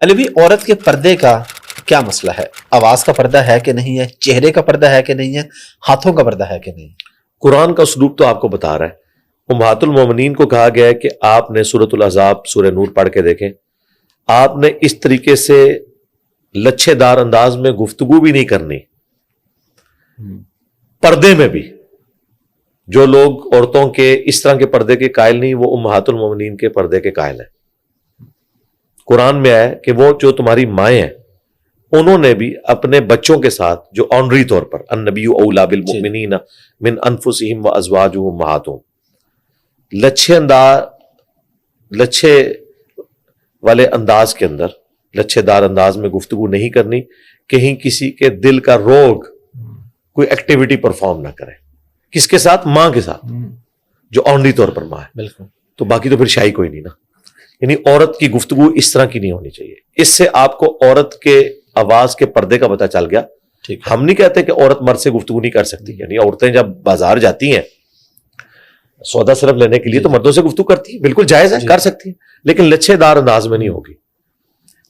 علی بھائی، عورت کے پردے کا کیا مسئلہ ہے؟ آواز کا پردہ ہے کہ نہیں ہے؟ چہرے کا پردہ ہے کہ نہیں ہے؟ ہاتھوں کا پردہ ہے کہ نہیں؟ قرآن کا اسلوب تو آپ کو بتا رہا ہے۔ امہات المومنین کو کہا گیا ہے کہ آپ نے سورۃ الاحزاب سورہ نور پڑھ کے دیکھیں، آپ نے اس طریقے سے لچھے دار انداز میں گفتگو بھی نہیں کرنی، پردے میں بھی۔ جو لوگ عورتوں کے اس طرح کے پردے کے قائل نہیں، وہ امہات المومنین کے پردے کے قائل ہیں۔ قرآن میں آیا کہ وہ جو تمہاری مائیں ہیں انہوں نے بھی اپنے بچوں کے ساتھ، جو آنری طور پر النبی اولا بالمؤمنین من انفسہم وازواجہم امہاتہم، لچھے والے انداز کے اندر، لچھے دار انداز میں گفتگو نہیں کرنی، کہیں کسی کے دل کا روگ کوئی ایکٹیویٹی پرفارم نہ کرے۔ کس کے ساتھ؟ ماں کے ساتھ، جو آنری طور پر ماں ہے۔ بالکل۔ تو باقی تو پھر شاہی کوئی نہیں نا۔ یعنی عورت کی گفتگو اس طرح کی نہیں ہونی چاہیے۔ اس سے آپ کو عورت کے آواز کے پردے کا پتہ چل گیا۔ ہم نہیں کہتے کہ عورت مرد سے گفتگو نہیں کر سکتی، یعنی عورتیں جب بازار جاتی ہیں سودا صرف لینے کے لیے تو مردوں سے گفتگو کرتی ہیں، بالکل جائز ہے، کر سکتی ہیں، لیکن لچھے دار انداز میں نہیں ہوگی،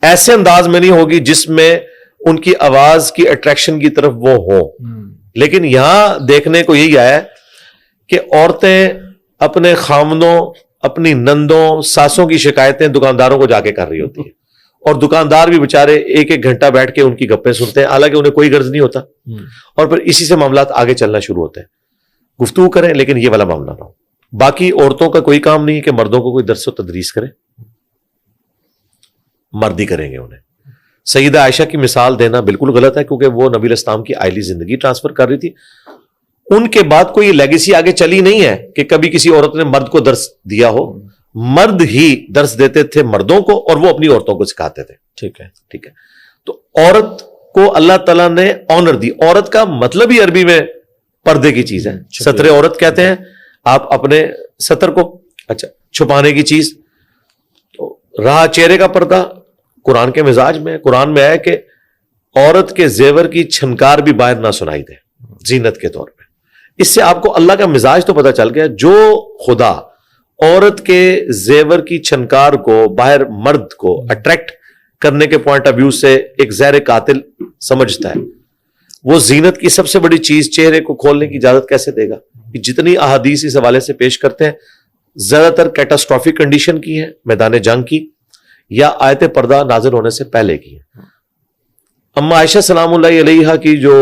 ایسے انداز میں نہیں ہوگی جس میں ان کی آواز کی اٹریکشن کی طرف وہ ہو۔ لیکن یہاں دیکھنے کو یہی آیا کہ عورتیں اپنے خامنوں، اپنی نندوں، ساسوں کی شکایتیں دکانداروں کو جا کے کر رہی ہوتی ہیں، اور دکاندار بھی بےچارے ایک ایک گھنٹہ بیٹھ کے ان کی گپیں سنتے ہیں، حالانکہ انہیں کوئی غرض نہیں ہوتا، اور پھر اسی سے معاملات آگے چلنا شروع ہوتے ہیں۔ گفتگو کریں لیکن یہ والا معاملہ نہ ہو۔ باقی عورتوں کا کوئی کام نہیں ہے کہ مردوں کو کوئی درس و تدریس کرے، مرد ہی کریں گے انہیں۔ سیدہ عائشہ کی مثال دینا بالکل غلط ہے، کیونکہ وہ نبی علیہ السلام کی آئلی زندگی ٹرانسفر کر رہی تھی، ان کے بعد کوئی لیگیسی آگے چلی نہیں ہے کہ کبھی کسی عورت نے مرد کو درس دیا ہو، مرد ہی درس دیتے تھے مردوں کو اور وہ اپنی عورتوں کو سکھاتے تھے۔ ٹھیک ہے۔ تو عورت کو اللہ تعالیٰ نے آنر دی۔ عورت کا مطلب ہی عربی میں پردے کی چیز ہے، ستر عورت کہتے ہیں آپ اپنے ستر کو، اچھا چھپانے کی چیز۔ تو رہا چہرے کا پردہ، قرآن کے مزاج میں، قرآن میں ہے کہ عورت کے زیور کی چھنکار بھی باہر نہ سنائی دے زینت کے طور پہ۔ اس سے آپ کو اللہ کا مزاج تو پتہ چل گیا۔ جو خدا عورت کے زیور کی چھنکار کو باہر مرد کو اٹریکٹ کرنے کے پوائنٹ آف ویو سے ایک زہر قاتل سمجھتا ہے، وہ زینت کی سب سے بڑی چیز چہرے کو کھولنے کی اجازت کیسے دے گا؟ جتنی احادیث اس حوالے سے پیش کرتے ہیں زیادہ تر کیٹاسٹرافک کنڈیشن کی ہیں، میدان جنگ کی، یا آیت پردہ نازل ہونے سے پہلے کی ہیں۔ اما عائشہ سلام اللہ علیہا کی جو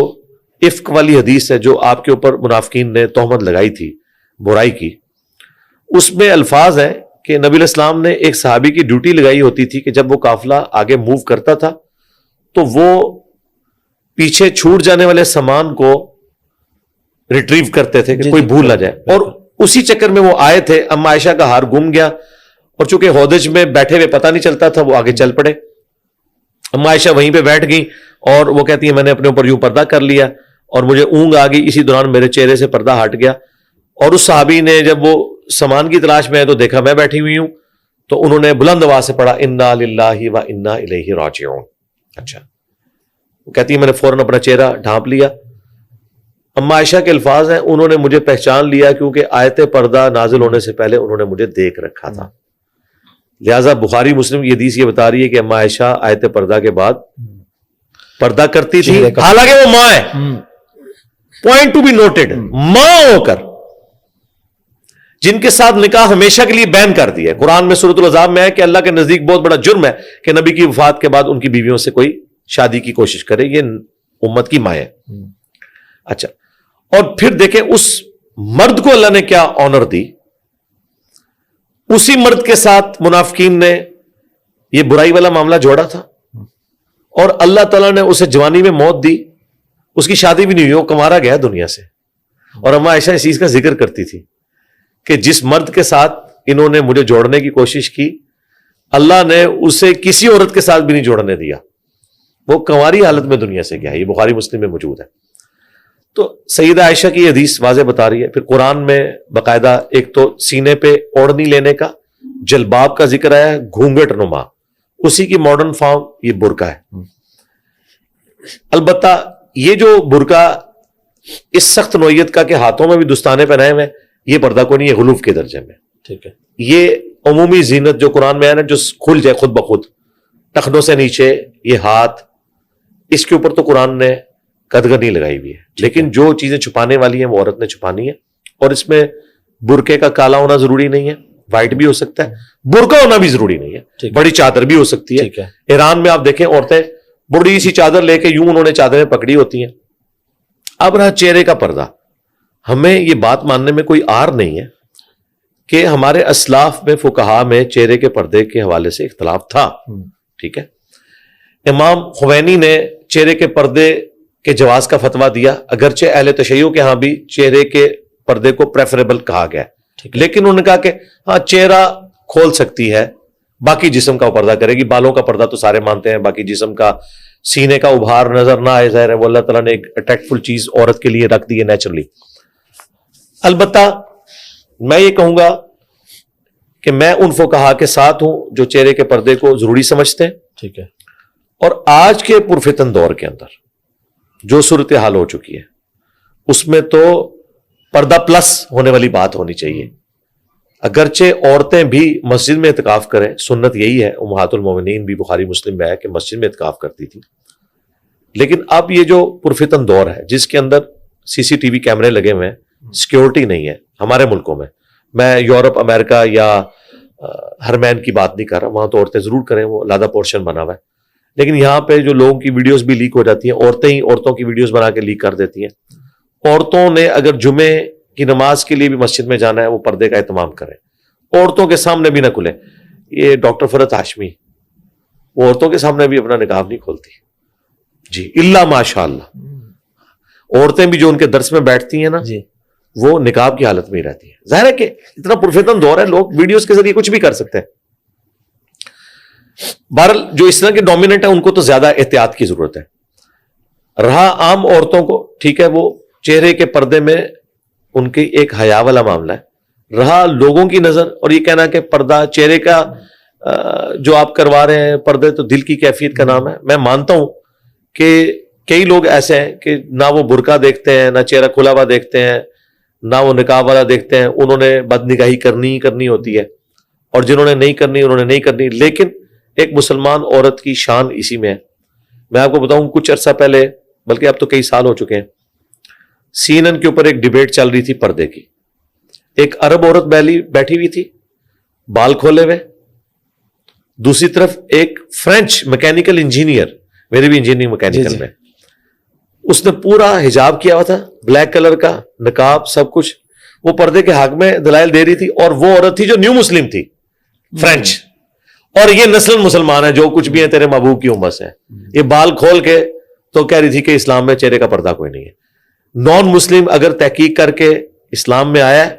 افک والی حدیث ہے، جو آپ کے اوپر منافقین نے تہمت لگائی تھی برائی کی، اس میں الفاظ ہیں کہ نبی علیہ السلام نے ایک صحابی کی ڈیوٹی لگائی ہوتی تھی کہ جب وہ قافلہ آگے موو کرتا تھا تو وہ پیچھے چھوٹ جانے والے سامان کو ریٹریو کرتے تھے کہ کوئی بھول نہ جائے، اور اسی چکر میں وہ آئے تھے۔ اما عائشہ کا ہار گم گیا، اور چونکہ ہودج میں بیٹھے ہوئے پتہ نہیں چلتا تھا، وہ آگے چل پڑے۔ اما عائشہ وہیں پہ بیٹھ گئی اور وہ کہتی ہیں میں نے اپنے اوپر یوں پردہ کر لیا اور مجھے اونگ آ گئی، اسی دوران میرے چہرے سے پردہ ہٹ گیا، اور اس صحابی نے جب وہ سامان کی تلاش میں ہے تو دیکھا میں بیٹھی ہوئی ہوں، تو انہوں نے بلند آواز سے پڑھا انا للہ و انا الیہ راجعون۔ اچھا، وہ کہتی ہے میں نے فوراً اپنا چہرہ ڈھانپ لیا۔ اما عائشہ کے الفاظ ہیں انہوں نے مجھے پہچان لیا کیونکہ آیت پردہ نازل ہونے سے پہلے انہوں نے مجھے دیکھ رکھا تھا۔ لہٰذا بخاری مسلم کی حدیث یہ بتا رہی ہے کہ اما عائشہ آیت پردہ کے بعد پردہ کرتی تھی، حالانکہ وہ ماں ہے، پوائنٹ ٹو بی نوٹڈ، ماں ہو کر جن کے ساتھ نکاح ہمیشہ کے لیے بین کر دیا ہے۔ قرآن میں سورۃ الاحزاب میں ہے کہ اللہ کے نزدیک بہت بڑا جرم ہے کہ نبی کی وفات کے بعد ان کی بیویوں سے کوئی شادی کی کوشش کرے، یہ امت کی ماں ہے۔ اچھا، اور پھر دیکھیں اس مرد کو اللہ نے کیا آنر دی، اسی مرد کے ساتھ منافقین نے یہ برائی والا معاملہ جوڑا تھا، اور اللہ تعالیٰ نے اسے جوانی میں موت دی، اس کی شادی بھی نہیں ہوئی، وہ کمارا گیا دنیا سے۔ اور اما عائشہ اس چیز کا ذکر کرتی تھی کہ جس مرد کے ساتھ انہوں نے مجھے جوڑنے کی کوشش کی، اللہ نے اسے کسی عورت کے ساتھ بھی نہیں جوڑنے دیا، وہ کنواری حالت میں دنیا سے گیا ہے۔ یہ بخاری مسلم میں موجود ہے۔ تو سیدہ عائشہ کی حدیث واضح بتا رہی ہے۔ پھر قرآن میں باقاعدہ ایک تو سینے پہ اوڑھنی لینے کا، جلباب کا ذکر آیا ہے، گھونگھٹ نما، اسی کی ماڈرن فارم یہ برقع ہے۔ البتہ یہ جو برقع اس سخت نوعیت کا کہ ہاتھوں میں بھی دستانے پہنائے ہوئے، یہ پردہ کو نہیں، یہ غلوف کے درجے میں۔ ٹھیک ہے، یہ عمومی زینت جو قرآن میں ہے نا، جو کھل جائے خود بخود، ٹخنوں سے نیچے یہ ہاتھ، اس کے اوپر تو قرآن نے قدغن نہیں لگائی ہوئی ہے، لیکن جو چیزیں چھپانے والی ہیں وہ عورت نے چھپانی ہے. اور اس میں برقعے کا کالا ہونا ضروری نہیں ہے، وائٹ بھی ہو سکتا ہے، برقع ہونا بھی ضروری نہیں ہے، بڑی چادر بھی ہو سکتی ہے. ایران میں آپ دیکھیں عورتیں بڑی سی چادر لے کے یوں انہوں نے چادریں پکڑی ہوتی ہیں. اب رہا چہرے کا پردہ، ہمیں یہ بات ماننے میں کوئی عار نہیں ہے کہ ہمارے اسلاف میں فقہا میں چہرے کے پردے کے حوالے سے اختلاف تھا. ٹھیک ہے، امام خمینی نے چہرے کے پردے کے جواز کا فتویٰ دیا، اگرچہ اہل تشیع کے ہاں بھی چہرے کے پردے کو پریفریبل کہا گیا، لیکن انہوں نے کہا کہ ہاں چہرہ کھول سکتی ہے، باقی جسم کا پردہ کرے گی. بالوں کا پردہ تو سارے مانتے ہیں، باقی جسم کا، سینے کا ابھار نظر نہ آئے، ظاہر ہے وہ اللہ تعالیٰ نے ایک اٹریکٹفل چیز عورت کے لیے رکھ دی ہے نیچرلی. البتہ میں یہ کہوں گا کہ میں ان فقہا کے ساتھ ہوں جو چہرے کے پردے کو ضروری سمجھتے ہیں. ٹھیک ہے. اور آج کے پرفتن دور کے اندر جو صورتحال ہو چکی ہے اس میں تو پردہ پلس ہونے والی بات ہونی چاہیے. اگرچہ عورتیں بھی مسجد میں اعتکاف کریں، سنت یہی ہے، امہات المومنین بھی بخاری مسلم میں ہے کہ مسجد میں اعتکاف کرتی تھی، لیکن اب یہ جو پرفتن دور ہے جس کے اندر سی سی ٹی وی کیمرے لگے ہوئے ہیں، سیکیورٹی نہیں ہے ہمارے ملکوں میں یورپ امریکہ یا ہرمین کی بات نہیں کر رہا، وہاں تو عورتیں ضرور کریں، وہ علیحدہ پورشن بنا ہوا ہے، لیکن یہاں پہ جو لوگوں کی ویڈیوز بھی لیک ہو جاتی ہیں، عورتیں ہی عورتوں کی ویڈیوز بنا کے لیک کر دیتی ہیں. عورتوں نے اگر جمعے کی نماز کے لیے بھی مسجد میں جانا ہے وہ پردے کا اہتمام کریں، عورتوں کے سامنے بھی نہ کھلے. یہ ڈاکٹر فرحت ہاشمی وہ عورتوں کے سامنے بھی اپنا نقاب نہیں کھولتی جی، الا ماشاء اللہ. عورتیں بھی جو ان کے درس میں بیٹھتی ہیں نا جی وہ نقاب کی حالت میں ہی رہتی ہیں. ظاہر ہے کہ اتنا پرفتن دور ہے، لوگ ویڈیوز کے ذریعے کچھ بھی کر سکتے ہیں. بہرحال جو اس طرح کے ڈومیننٹ ہیں ان کو تو زیادہ احتیاط کی ضرورت ہے. رہا عام عورتوں کو، ٹھیک ہے، وہ چہرے کے پردے میں ان کی ایک حیا والا معاملہ ہے. رہا لوگوں کی نظر اور یہ کہنا کہ پردہ چہرے کا جو آپ کروا رہے ہیں پردے تو دل کی کیفیت کا نام ہے. میں مانتا ہوں کہ کئی لوگ ایسے ہیں کہ نہ وہ برقع دیکھتے ہیں، نہ چہرہ کھلا ہوا دیکھتے ہیں، نہ وہ نقاب والا دیکھتے ہیں. انہوں نے بد نگاہی کرنی ہوتی ہے، اور جنہوں نے نہیں کرنی انہوں نے نہیں کرنی. لیکن ایک مسلمان عورت کی شان اسی میں ہے. میں آپ کو بتاؤں کچھ عرصہ پہلے، بلکہ اب تو کئی سال ہو چکے ہیں، CNN کے اوپر ایک ڈیبیٹ چل رہی تھی پردے کی. ایک عرب عورت بیٹھی ہوئی تھی بال کھولے ہوئے، دوسری طرف ایک فرینچ میکینیکل انجینئر، میری بھی انجینئرنگ میکینیکل میں، اس نے پورا حجاب کیا ہوا تھا، بلیک کلر کا نقاب سب کچھ. وہ پردے کے حق میں دلائل دے رہی تھی، اور وہ عورت تھی جو نیو مسلم تھی، فرینچ، اور یہ نسل مسلمان ہے، جو کچھ بھی ہیں تیرے محبوب کی امت سے. یہ بال کھول کے تو کہہ رہی تھی کہ اسلام میں چہرے کا پردہ کوئی نہیں ہے. نان مسلم اگر تحقیق کر کے اسلام میں آیا ہے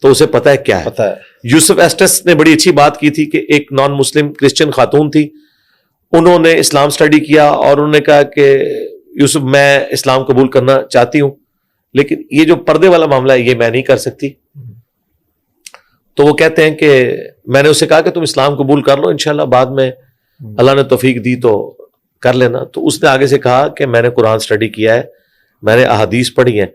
تو اسے پتہ ہے کیا ہے. پتہ ہے. یوسف ایسٹس نے بڑی اچھی بات کی تھی کہ ایک نان مسلم کرسچن خاتون تھی، انہوں نے اسلام سٹڈی کیا اور انہوں نے کہا کہ یوسف میں اسلام قبول کرنا چاہتی ہوں، لیکن یہ جو پردے والا معاملہ ہے یہ میں نہیں کر سکتی. تو وہ کہتے ہیں کہ میں نے اسے کہا کہ تم اسلام قبول کر لو، انشاءاللہ بعد میں اللہ نے توفیق دی تو کر لینا. تو اس نے آگے سے کہا کہ میں نے قرآن سٹڈی کیا ہے، میں نے احادیث پڑھی ہیں،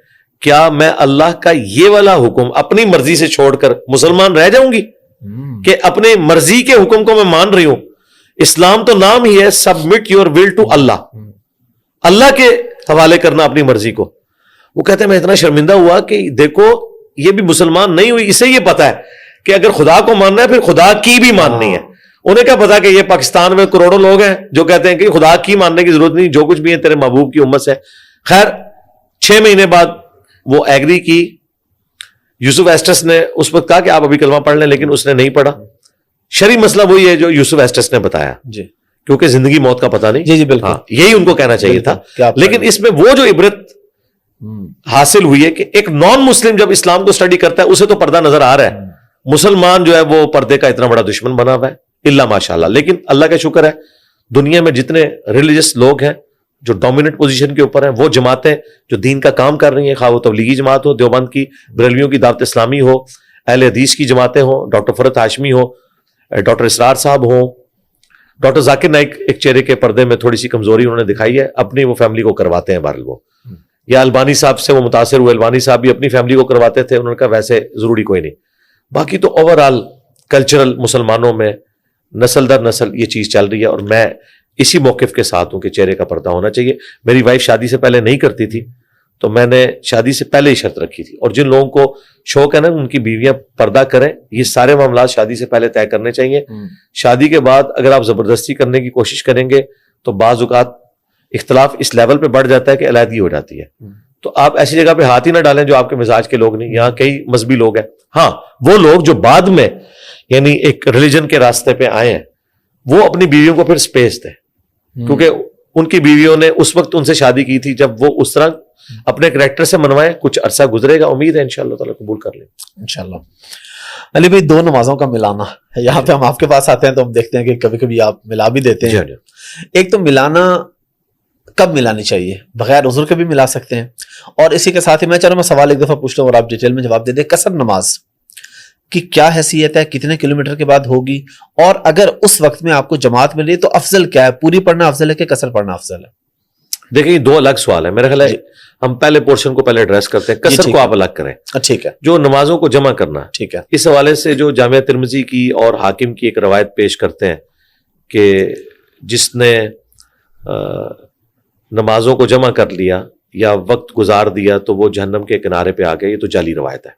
کیا میں اللہ کا یہ والا حکم اپنی مرضی سے چھوڑ کر مسلمان رہ جاؤں گی کہ اپنے مرضی کے حکم کو میں مان رہی ہوں؟ اسلام تو نام ہی ہے سبمٹ یور ول ٹو اللہ، اللہ کے حوالے کرنا اپنی مرضی کو. وہ کہتے ہیں میں اتنا شرمندہ ہوا کہ دیکھو یہ بھی مسلمان نہیں ہوئی، اسے یہ پتا ہے کہ اگر خدا کو ماننا ہے پھر خدا کی بھی ماننی ہے. انہیں کیا پتا کہ یہ پاکستان میں کروڑوں لوگ ہیں جو کہتے ہیں کہ خدا کی ماننے کی ضرورت نہیں، جو کچھ بھی ہے تیرے محبوب کی امت سے. خیر 6 مہینے بعد وہ ایگری کی. یوسف ایسٹس نے اس وقت کہا کہ آپ ابھی کلمہ پڑھ لیں، لیکن اس نے نہیں پڑھا. شرعی مسئلہ وہی ہے جو یوسف ایسٹس نے بتایا جی، کیونکہ زندگی موت کا پتہ نہیں. جی بالکل. ہاں یہی ان کو کہنا چاہیے تھا. لیکن اس میں وہ جو عبرت حاصل ہوئی ہے کہ ایک نان مسلم جب اسلام کو سٹڈی کرتا ہے اسے تو پردہ نظر آ رہا ہے، مسلمان جو ہے وہ پردے کا اتنا بڑا دشمن بنا ہوا ہے الا ماشاءاللہ. لیکن اللہ کا شکر ہے دنیا میں جتنے ریلیجس لوگ ہیں جو ڈومیننٹ پوزیشن کے اوپر ہیں، وہ جماعتیں جو دین کا کام کر رہی ہیں، خواہ وہ تبلیغی جماعت ہو، دیوبند کی، بریلویوں کی دعوت اسلامی ہو، اہل حدیث کی جماعتیں ہوں، ڈاکٹر فرحت ہاشمی ہو، ڈاکٹر اسرار صاحب ہوں، ڈاکٹر ذاکر نائک ایک چہرے کے پردے میں تھوڑی سی کمزوری انہوں نے دکھائی ہے، اپنی وہ فیملی کو کرواتے ہیں بہرحال وہ، یا البانی صاحب سے وہ متاثر ہوئے، البانی صاحب بھی اپنی فیملی کو کرواتے تھے، انہوں نے کہا ویسے ضروری کوئی نہیں. باقی تو اوور آل کلچرل مسلمانوں میں نسل در نسل یہ چیز چل رہی ہے، اور میں اسی موقف کے ساتھ ہوں کہ چہرے کا پردہ ہونا چاہیے. میری وائف شادی سے پہلے نہیں کرتی تھی، تو میں نے شادی سے پہلے ہی شرط رکھی تھی. اور جن لوگوں کو شوق ہے نا ان کی بیویاں پردہ کریں، یہ سارے معاملات شادی سے پہلے طے کرنے چاہیے. شادی کے بعد اگر آپ زبردستی کرنے کی کوشش کریں گے تو بعض اوقات اختلاف اس لیول پہ بڑھ جاتا ہے کہ علیحدگی ہو جاتی ہے. تو آپ ایسی جگہ پہ ہاتھ ہی نہ ڈالیں جو آپ کے مزاج کے لوگ نہیں. یہاں کئی مذہبی لوگ ہیں، ہاں وہ لوگ جو بعد میں یعنی ایک ریلیجن کے راستے پہ آئے ہیں وہ اپنی بیویوں کو پھر سپیس دیں، کیونکہ ان کی بیویوں نے اس وقت ان سے شادی کی تھی جب وہ اس طرح اپنے کریکٹر سے منوائیں. کچھ عرصہ گزرے گا، امید ہے انشاءاللہ تعالیٰ قبول کر لیں انشاءاللہ. علی بھائی، دو نمازوں کا ملانا، یہاں پہ ہم آپ کے پاس آتے ہیں تو ہم دیکھتے ہیں کہ کبھی کبھی آپ ملا بھی دیتے ہیں. ایک تو ملانا کب ملانی چاہیے؟ بغیر عذر کے بھی ملا سکتے ہیں. اور اسی کے ساتھ ہی میں چلو میں سوال ایک دفعہ پوچھ لوں اور آپ ڈیٹیل میں جواب دے دیں. قصر نماز کی کیا حیثیت ہے؟ کتنے کلومیٹر کے بعد ہوگی؟ اور اگر اس وقت میں آپ کو جماعت ملی تو افضل کیا ہے؟ پوری پڑھنا افضل ہے کہ قصر پڑھنا افضل ہے؟ دیکھیں یہ دو الگ سوال ہے. میرا خیال ہے ہم پہلے پورشن کو پہلے ایڈریس کرتے ہیں. قصر کو آپ الگ کریں. ٹھیک ہے. جو نمازوں کو جمع کرنا، ٹھیک ہے. اس حوالے سے جو جامعہ ترمذی کی اور حاکم کی ایک روایت پیش کرتے ہیں کہ جس نے نمازوں کو جمع کر لیا یا وقت گزار دیا تو وہ جہنم کے کنارے پہ آ گئے. یہ تو جعلی روایت ہے.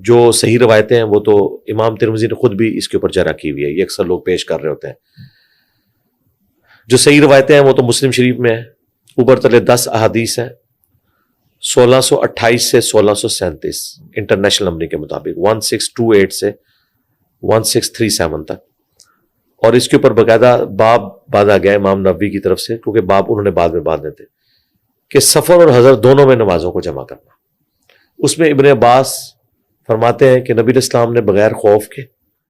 جو صحیح روایتیں ہیں وہ تو امام ترمذی نے خود بھی اس کے اوپر جرح کی ہوئی ہے، یہ اکثر لوگ پیش کر رہے ہوتے ہیں. جو صحیح روایتیں ہیں وہ تو مسلم شریف میں ہیں. اوپر تلے 10 احادیث ہیں، 1628 سے 1637 انٹرنیشنل نمبر کے مطابق، 1628 سے 1637 تک. اور اس کے اوپر باقاعدہ باب باندھا گیا امام نووی کی طرف سے، کیونکہ باب انہوں نے بعد میں باندھے تھے، کہ سفر اور حضر دونوں میں نمازوں کو جمع کرنا. اس میں ابن عباس فرماتے ہیں کہ نبی علیہ السلام نے بغیر خوف کے